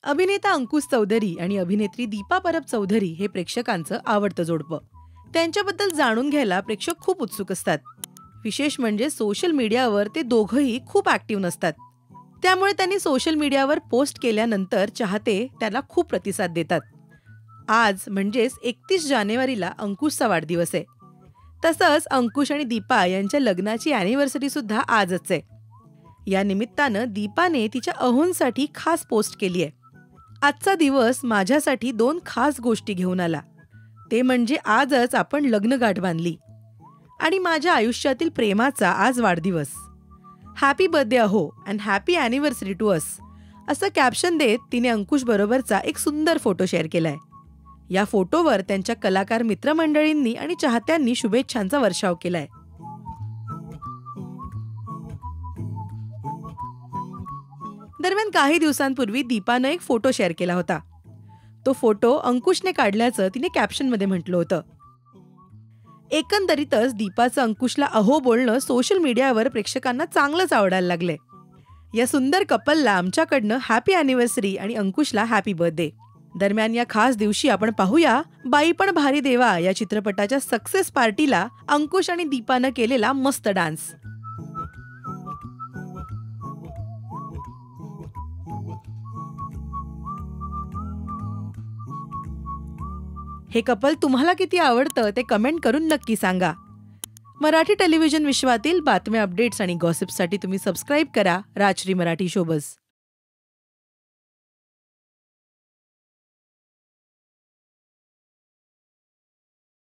अभिनेता अंकुश चौधरी आणि अभिनेत्री दीपा परब चौधरी हे प्रेक्षकांचं आवडतं जोडपं. त्यांच्याबद्दल जाणून घ्यायला प्रेक्षक खूप उत्सुक असतात. विशेष म्हणजे सोशल मीडियावर ते दोघंही खूप ऍक्टिव्ह नसतात. त्यामुळे त्यांनी सोशल मीडियावर पोस्ट केल्यानंतर चाहते त्याला खूप प्रतिसाद देतात. आज म्हणजेच 31 जानेवारीला अंकुशचा वाढदिवस आहे. तसंच अंकुश आणि दीपा यांच्या लग्नाची अॅनिव्हर्सरी सुद्धा आजच आहे. या निमित्तानं दीपाने तिच्या अहोंसाठी खास पोस्ट केली आहे. आजचा दिवस माझ्यासाठी 2 खास गोष्टी घेऊन आला. ते म्हणजे आजच आपण लग्नगाठ बांधली आणि माझ्या आयुष्यातील प्रेमाचा आज वाढदिवस. हॅपी बर्थडे अहो and happy anniversary to us, असं कॅप्शन देत तिने अंकुश बरोबरचा एक सुंदर फोटो शेअर केलाय. या फोटोवर त्यांच्या कलाकार मित्रमंडळींनी आणि चाहत्यांनी शुभेच्छांचा वर्षाव केलाय. दरम्यान काही दिवसांपूर्वी दीपानं एक फोटो शेअर केला होता. तो फोटो अंकुशने काढल्याचं तिने कॅप्शनमध्ये म्हटलं होतं. एकंदरीतच दीपाचं अंकुशला अहो बोलणं सोशल मीडियावर प्रेक्षकांना चांगलंच आवडायला लागलंय. या सुंदर कपलला आमच्याकडनं हॅपी अॅनिव्हर्सरी आणि अंकुशला हॅपी बर्थडे. दरम्यान या खास दिवशी आपण पाहूया बाई पण भारी देवा या चित्रपटाच्या सक्सेस पार्टीला अंकुश आणि दीपानं केलेला मस्त डान्स. हे कपल तुम्हाला किती आवडतं ते कमेंट करून नक्की सांगा. मराठी टेलिव्हिजन विश्वातील बातम्या, अपडेट्स आणि गॉसिप्ससाठी तुम्ही सबस्क्राईब करा राजश्री मराठी शोबज.